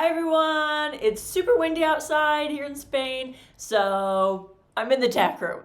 Hi everyone, it's super windy outside here in Spain, so I'm in the tack room.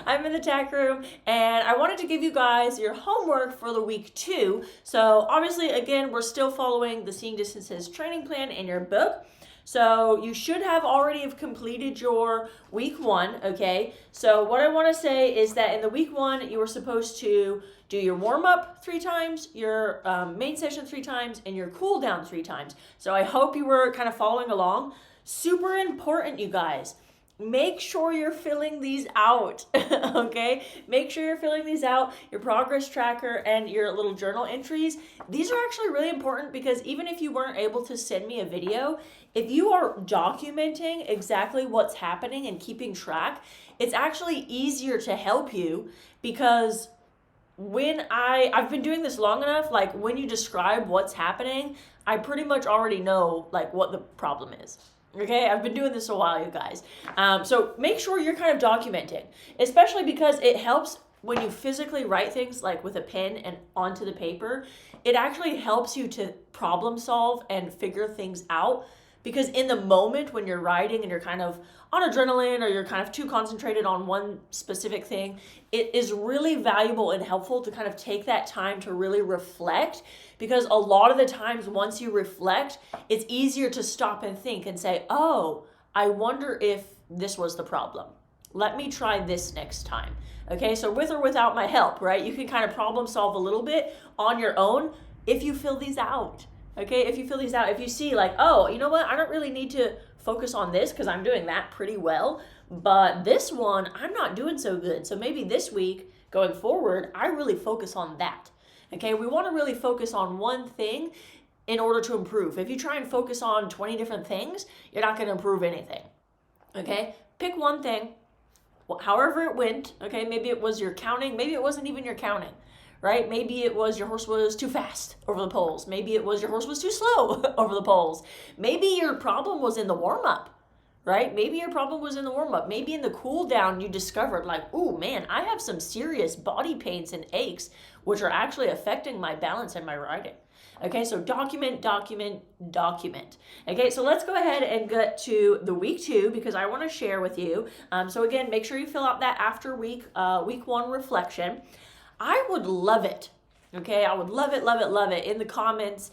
I'm in the tack room and I wanted to give you guys your homework for the week 2. So obviously, again, we're still following the Seeing Distances training plan in your book. So you should have already have completed your week 1, okay? So what I want to say is that in the week 1, you were supposed to do your warm-up 3 times, your main session 3 times, and your cool down 3 times. So I hope you were kind of following along. Super important, you guys. Make sure you're filling these out, okay? Make sure you're filling these out, your progress tracker and your little journal entries. These are actually really important because even if you weren't able to send me a video, if you are documenting exactly what's happening and keeping track, it's actually easier to help you because when I've been doing this long enough, like when you describe what's happening, I pretty much already know like what the problem is. Okay, I've been doing this a while, you guys. So make sure you're kind of documenting, especially because it helps when you physically write things like with a pen and onto the paper. It actually helps you to problem solve and figure things out. Because in the moment when you're writing and you're kind of on adrenaline or you're kind of too concentrated on one specific thing, it is really valuable and helpful to kind of take that time to really reflect. Because a lot of the times once you reflect, it's easier to stop and think and say, oh, I wonder if this was the problem. Let me try this next time. Okay, so with or without my help, right? You can kind of problem solve a little bit on your own if you fill these out. Okay, if you fill these out, if you see like, oh, you know what, I don't really need to focus on this because I'm doing that pretty well, but this one, I'm not doing so good. So maybe this week, going forward, I really focus on that. Okay, we want to really focus on one thing in order to improve. If you try and focus on 20 different things, you're not going to improve anything. Okay, pick one thing, however it went. Okay, maybe it was your counting, maybe it wasn't even your counting. Right? Maybe it was your horse was too fast over the poles. Maybe it was your horse was too slow over the poles. Maybe your problem was in the warm-up, right? Maybe your problem was in the warm-up. Maybe in the cool down you discovered like, oh man, I have some serious body pains and aches, which are actually affecting my balance and my riding. Okay, so document, document, document. Okay, so let's go ahead and get to the week 2 because I want to share with you. So again, make sure you fill out that after week 1 reflection. I would love it, okay? I would love it, love it, love it. In the comments,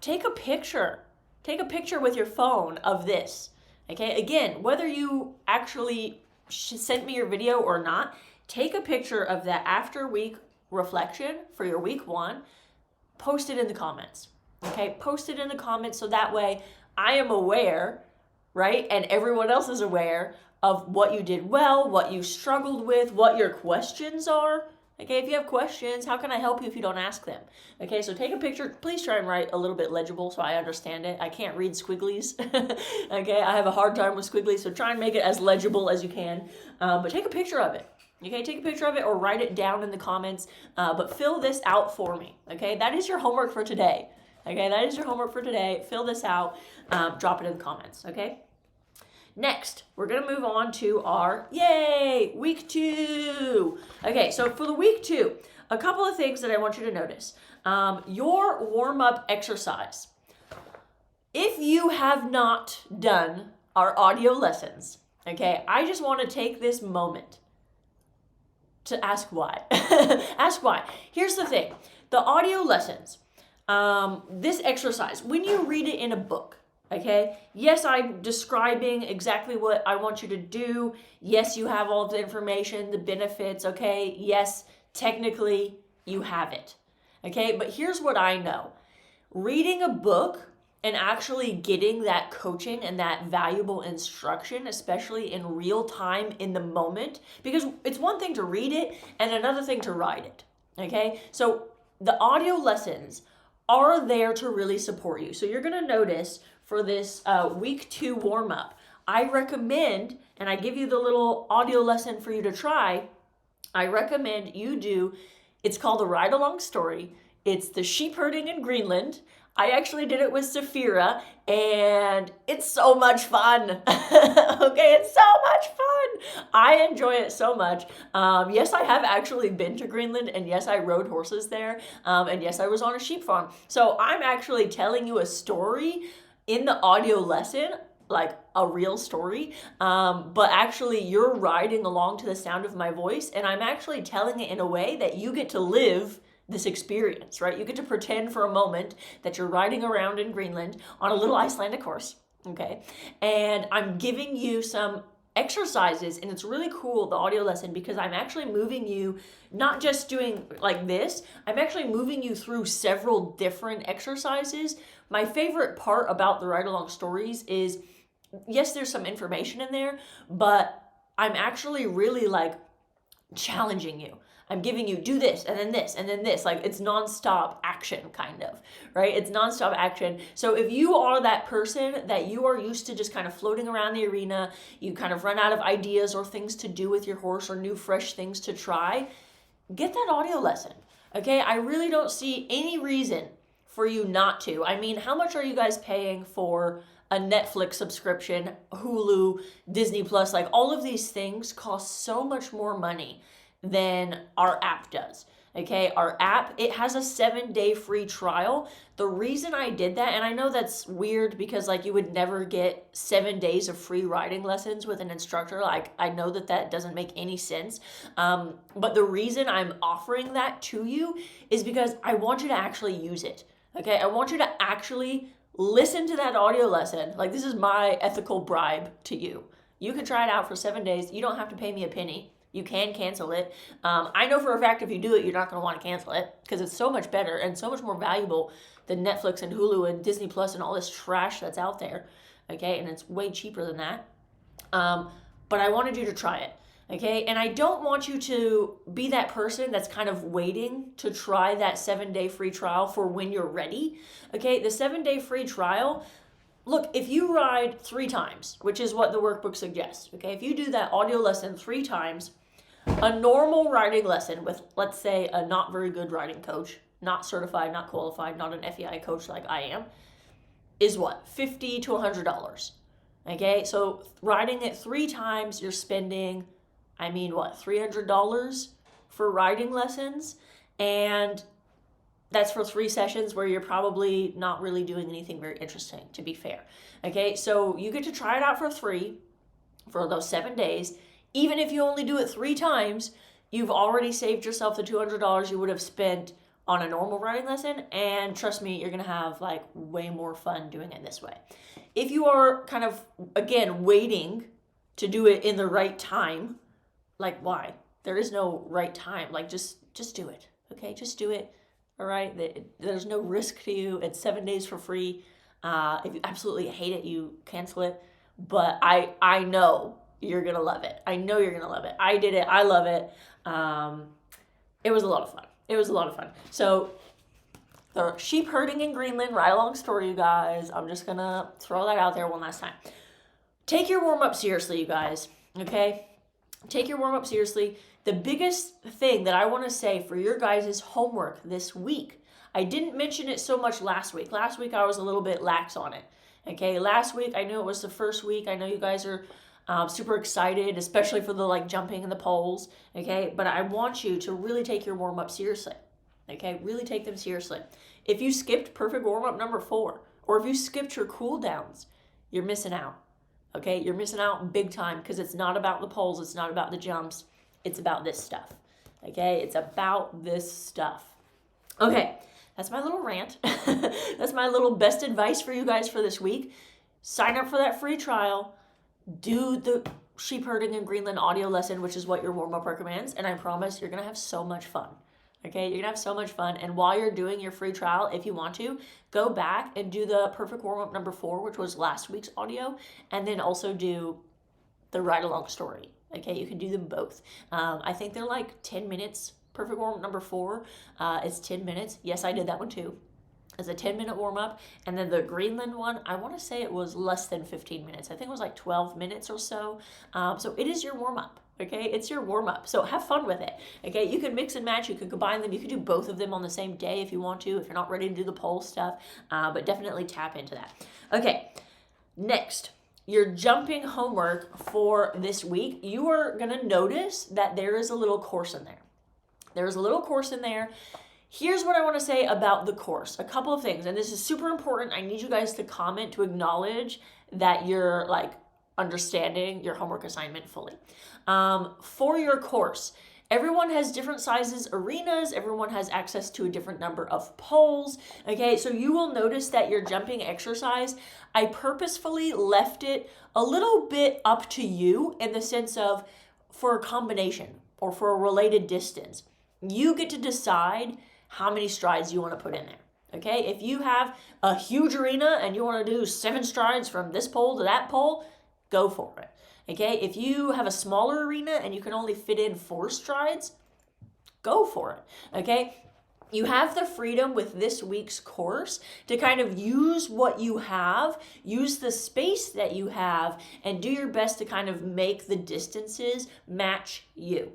take a picture. Take a picture with your phone of this, okay? Again, whether you actually sent me your video or not, take a picture of that after week reflection for your week 1. Post it in the comments, okay? Post it in the comments so that way I am aware, right? And everyone else is aware of what you did well, what you struggled with, what your questions are. Okay, if you have questions, how can I help you if you don't ask them? Okay, so take a picture. Please try and write a little bit legible so I understand it. I can't read squigglies. Okay, I have a hard time with squigglies, so try and make it as legible as you can. But take a picture of it. Okay, take a picture of it or write it down in the comments. But fill this out for me. Okay, that is your homework for today. Okay, that is your homework for today. Fill this out. Drop it in the comments. Okay. Next, we're going to move on to our, yay, week 2. Okay, so for the week 2, a couple of things that I want you to notice. Your warm-up exercise. If you have not done our audio lessons, okay, I just want to take this moment to ask why. Ask why. Here's the thing. The audio lessons, this exercise, when you read it in a book, okay, yes, I'm describing exactly what I want you to do. Yes, you have all the information, the benefits, okay? Yes, technically you have it, okay? But here's what I know. Reading a book and actually getting that coaching and that valuable instruction, especially in real time in the moment, because it's one thing to read it and another thing to write it, okay? So the audio lessons are there to really support you. So you're going to notice for this week 2 warm-up, I recommend, and I give you the little audio lesson for you to try, I recommend you do, it's called a ride-along story. It's the sheep herding in Greenland. I actually did it with Saphira, and it's so much fun. Okay, it's so much fun. I enjoy it so much. Yes, I have actually been to Greenland, and yes, I rode horses there, and yes, I was on a sheep farm. So I'm actually telling you a story in the audio lesson like a real story, but actually you're riding along to the sound of my voice, and I'm actually telling it in a way that you get to live this experience, right? You get to pretend for a moment that you're riding around in Greenland on a little Icelandic horse, okay? And I'm giving you some exercises, and it's really cool, the audio lesson, because I'm actually moving you, not just doing like this, I'm actually moving you through several different exercises. My favorite part about the ride along stories is, yes, there's some information in there, but I'm actually really like challenging you. I'm giving you do this and then this and then this. Like it's nonstop action kind of, right? It's nonstop action. So if you are that person that you are used to just kind of floating around the arena, you kind of run out of ideas or things to do with your horse or new fresh things to try, get that audio lesson. Okay? I really don't see any reason for you not to. I mean, how much are you guys paying for a Netflix subscription, Hulu, Disney Plus? Like all of these things cost so much more money than our app does. Okay, our app, it has a 7-day free trial. The reason I did that, and I know that's weird because like you would never get 7 days of free riding lessons with an instructor. Like I know that that doesn't make any sense. But the reason I'm offering that to you is because I want you to actually use it. Okay, I want you to actually listen to that audio lesson. Like this is my ethical bribe to you. You can try it out for 7 days. You don't have to pay me a penny. You can cancel it. I know for a fact if you do it, you're not going to want to cancel it because it's so much better and so much more valuable than Netflix and Hulu and Disney Plus and all this trash that's out there. Okay, and it's way cheaper than that. But I wanted you to try it. Okay, and I don't want you to be that person that's kind of waiting to try that 7-day free trial for when you're ready. Okay, the 7-day free trial, look, if you ride 3 times, which is what the workbook suggests, okay, if you do that audio lesson 3 times, a normal riding lesson with, let's say, a not very good riding coach, not certified, not qualified, not an FEI coach like I am, is what? $50 to $100. Okay, so riding it 3 times, you're spending, I mean, what, $300 for riding lessons? And that's for 3 sessions where you're probably not really doing anything very interesting, to be fair. Okay, so you get to try it out for 3 for those 7 days. Even if you only do it 3 times, you've already saved yourself the $200 you would have spent on a normal riding lesson. And trust me, you're going to have like way more fun doing it this way. If you are kind of, again, waiting to do it in the right time, like why? There is no right time. Like just do it. Okay, just do it. All right, there's no risk to you. It's 7 days for free. If you absolutely hate it, you cancel it. But I know you're gonna love it. I know you're gonna love it. I did it. I love it. It was a lot of fun. It was a lot of fun. So the sheep herding in Greenland ride along story, you guys. I'm just gonna throw that out there one last time. Take your warm up seriously, you guys. Okay, take your warm up seriously. The biggest thing that I want to say for your guys' homework this week, I didn't mention it so much last week. Last week I was a little bit lax on it. Okay, last week I knew it was the first week. I know you guys are super excited, especially for the like jumping and the poles. Okay, but I want you to really take your warm up seriously. Okay, really take them seriously. If you skipped perfect warm up number 4, or if you skipped your cool downs, you're missing out. Okay, you're missing out big time because it's not about the poles. It's not about the jumps. It's about this stuff. Okay, it's about this stuff. Okay, that's my little rant. That's my little best advice for you guys for this week. Sign up for that free trial. Do the sheep herding in Greenland audio lesson, which is what your warm-up recommends, and I promise you're going to have so much fun. Okay, you're going to have so much fun, and while you're doing your free trial, if you want to, go back and do the perfect warm-up number 4, which was last week's audio, and then also do the ride-along story. Okay, you can do them both. I think they're like 10 minutes. Perfect warm-up number 4 is 10 minutes. Yes, I did that one too. It's a 10-minute warm-up. And then the Greenland one, I want to say it was less than 15 minutes. I think it was like 12 minutes or so. So it is your warm-up. Okay, it's your warm-up. So have fun with it. Okay, you can mix and match. You can combine them. You can do both of them on the same day if you want to, if you're not ready to do the pole stuff. But definitely tap into that. Okay, next. Your jumping homework for this week, you are going to notice that there is a little course in there. There's a little course in there. Here's what I want to say about the course. A couple of things, and this is super important. I need you guys to comment to acknowledge that you're like understanding your homework assignment fully. For your course, everyone has different sizes arenas. Everyone has access to a different number of poles. Okay, so you will notice that your jumping exercise, I purposefully left it a little bit up to you in the sense of for a combination or for a related distance. You get to decide how many strides you want to put in there. Okay, if you have a huge arena and you want to do 7 strides from this pole to that pole, go for it. Okay, if you have a smaller arena and you can only fit in 4 strides, go for it. Okay, you have the freedom with this week's course to kind of use what you have, use the space that you have, and do your best to kind of make the distances match you.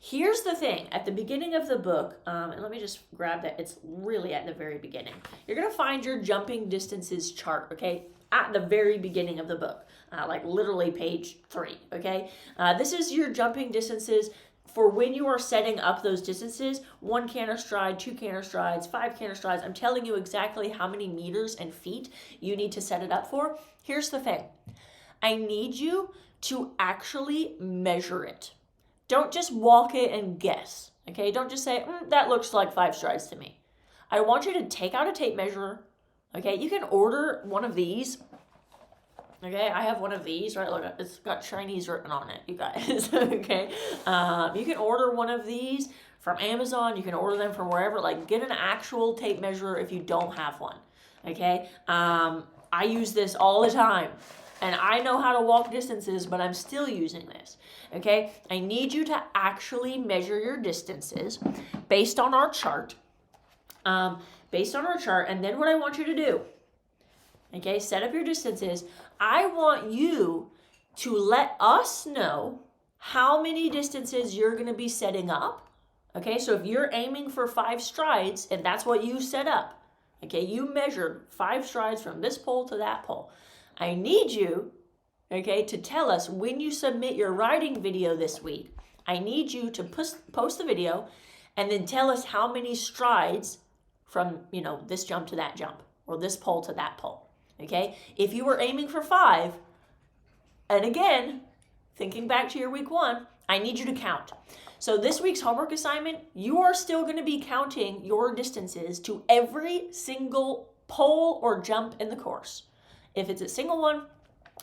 Here's the thing, at the beginning of the book, and let me just grab that, it's really at the very beginning. You're gonna find your jumping distances chart, okay, at the very beginning of the book, like literally page 3, okay? This is your jumping distances for when you are setting up those distances, 1 canter stride, 2 canter strides, 5 canter strides. I'm telling you exactly how many meters and feet you need to set it up for. Here's the thing, I need you to actually measure it. Don't just walk it and guess, okay? Don't just say, that looks like 5 strides to me. I want you to take out a tape measure, okay? You can order one of these, okay? I have one of these, right? Look, it's got Chinese written on it, you guys, okay? You can order one of these from Amazon. You can order them from wherever. Like, get an actual tape measure if you don't have one, okay? I use this all the time. And I know how to walk distances, but I'm still using this, okay? I need you to actually measure your distances based on our chart, and then what I want you to do, okay, set up your distances. I want you to let us know how many distances you're gonna be setting up, okay? So if you're aiming for 5 strides, and that's what you set up, okay, you measured 5 strides from this pole to that pole. I need you, okay, to tell us when you submit your riding video this week. I need you to post the video and then tell us how many strides from, this jump to that jump or this pole to that pole, okay? If you were aiming for 5, and again, thinking back to your week 1, I need you to count. So this week's homework assignment, you are still going to be counting your distances to every single pole or jump in the course. If it's a single one,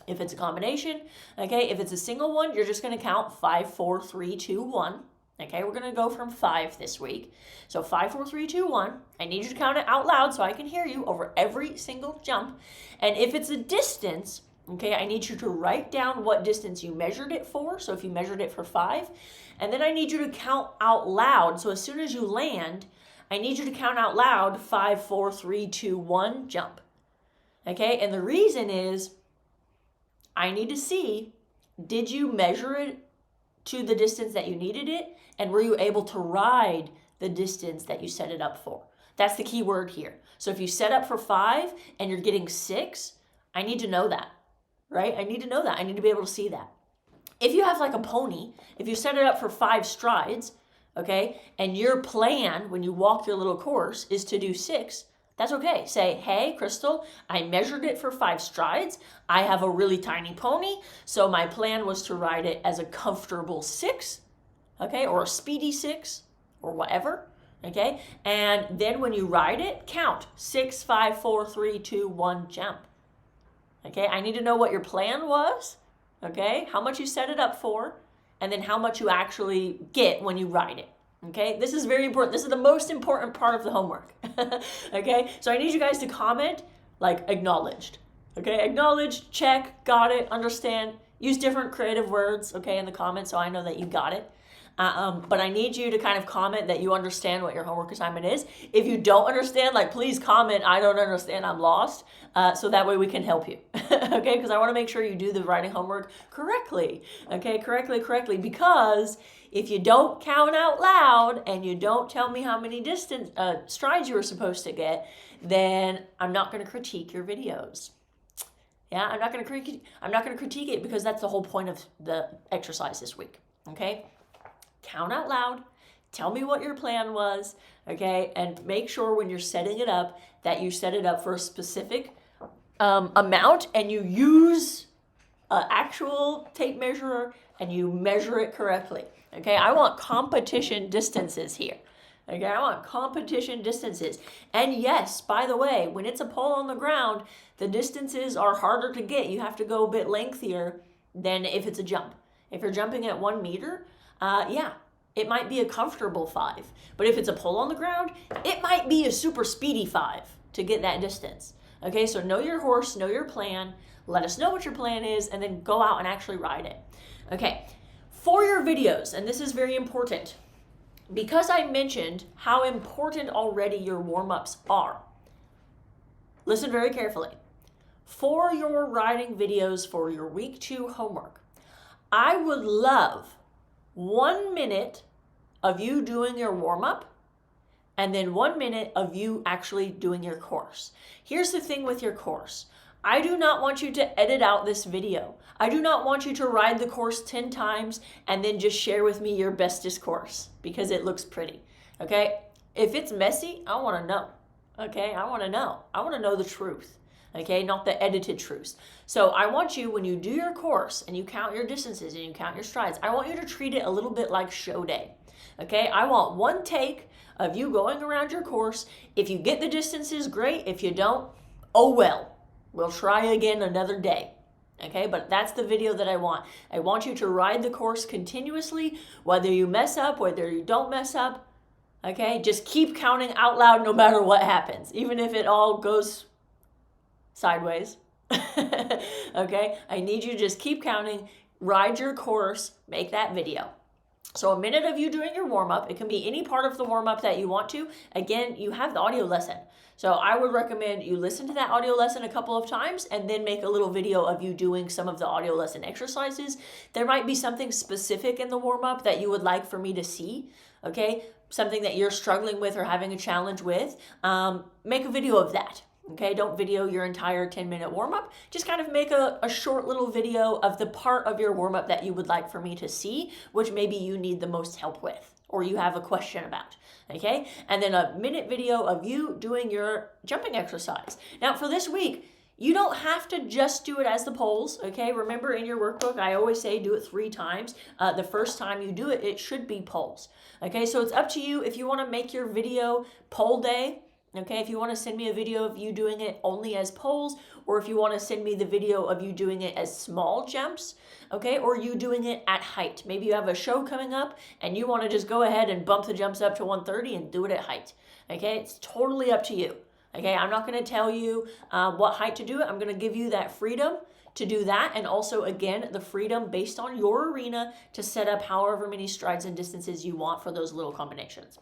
if it's a combination, okay, if it's a single one, you're just going to count 5, 4, 3, 2, 1. Okay, we're going to go from 5 this week. So 5, 4, 3, 2, 1. I need you to count it out loud so I can hear you over every single jump. And if it's a distance, okay, I need you to write down what distance you measured it for. So if you measured it for 5, and then I need you to count out loud. So as soon as you land, I need you to count out loud 5, 4, 3, 2, 1, jump. Okay, and the reason is I need to see, did you measure it to the distance that you needed it? And were you able to ride the distance that you set it up for? That's the key word here. So if you set up for 5 and you're getting 6, I need to know that, right? I need to know that. I need to be able to see that. If you have like a pony, if you set it up for 5 strides, okay, and your plan when you walk your little course is to do 6, that's okay. Say, hey, Crystal, I measured it for 5 strides. I have a really tiny pony, so my plan was to ride it as a comfortable 6, okay, or a speedy 6, or whatever, okay? And then when you ride it, count 6, 5, 4, 3, 2, 1, jump. Okay, I need to know what your plan was, okay, how much you set it up for, and then how much you actually get when you ride it. Okay, this is very important. This is the most important part of the homework. Okay, so I need you guys to comment, like, acknowledged. Okay, acknowledged, check, got it, understand. Use different creative words, okay, in the comments so I know that you got it. But I need you to kind of comment that you understand what your homework assignment is. If you don't understand, like, please comment, I don't understand, I'm lost, so that way we can help you, okay? Because I want to make sure you do the writing homework correctly, okay? Correctly, because if you don't count out loud and you don't tell me how many strides you were supposed to get, then I'm not going to critique your videos. Yeah, I'm not going to critique it because that's the whole point of the exercise this week, okay? Count out loud, Tell me what your plan was, okay? And make sure when you're setting it up that you set it up for a specific amount and you use an actual tape measure and you measure it correctly, okay? I want competition distances here. Okay, I want competition distances. And yes, by the way, when it's a pole on the ground, the distances are harder to get. You have to go a bit lengthier than if it's a jump. If you're jumping at 1 meter, yeah, it might be a comfortable 5. But if it's a pole on the ground, it might be a super speedy 5 to get that distance. Okay, so know your horse, know your plan, let us know what your plan is, and then go out and actually ride it. Okay, for your videos, and this is very important, because I mentioned how important already your warm-ups are, listen very carefully. For your riding videos for your week 2 homework, I would love 1 minute of you doing your warm-up and then 1 minute of you actually doing your course. Here's the thing with your course. I do not want you to edit out this video. I do not want you to ride the course 10 times and then just share with me your bestest course because it looks pretty, okay? If it's messy, I want to know, okay? I want to know. I want to know the truth, okay? Not the edited truths. So I want you, when you do your course and you count your distances and you count your strides, I want you to treat it a little bit like show day, okay? I want 1 take of you going around your course. If you get the distances, great. If you don't, oh well. We'll try again another day, okay? But that's the video that I want. I want you to ride the course continuously, whether you mess up, whether you don't mess up, okay? Just keep counting out loud no matter what happens, even if it all goes sideways, okay? I need you to just keep counting, ride your course, make that video. So 1 minute of you doing your warm-up. It can be any part of the warm-up that you want to. Again, you have the audio lesson. So I would recommend you listen to that audio lesson a couple of times and then make a little video of you doing some of the audio lesson exercises. There might be something specific in the warm-up that you would like for me to see, okay? Something that you're struggling with or having a challenge with. Make a video of that. Okay, don't video your entire 10-minute warm-up. Just kind of make a short little video of the part of your warm-up that you would like for me to see, which maybe you need the most help with or you have a question about, okay? And then a minute video of you doing your jumping exercise. Now for this week, you don't have to just do it as the poles, okay? Remember in your workbook, I always say do it 3 times. The first time you do it, it should be poles, okay? So it's up to you if you wanna make your video pole day. Okay, if you want to send me a video of you doing it only as poles, or if you want to send me the video of you doing it as small jumps, okay, or you doing it at height. Maybe you have a show coming up and you want to just go ahead and bump the jumps up to 130 and do it at height. Okay, it's totally up to you. Okay, I'm not going to tell you what height to do it. I'm going to give you that freedom to do that, and also, again, the freedom based on your arena to set up however many strides and distances you want for those little combinations.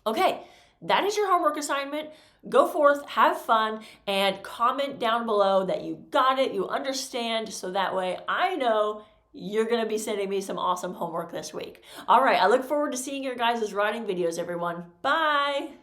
Okay. That is your homework assignment. Go forth, have fun, and comment down below that you got it, you understand, so that way I know you're going to be sending me some awesome homework this week. All right, I look forward to seeing your guys' riding videos, everyone. Bye!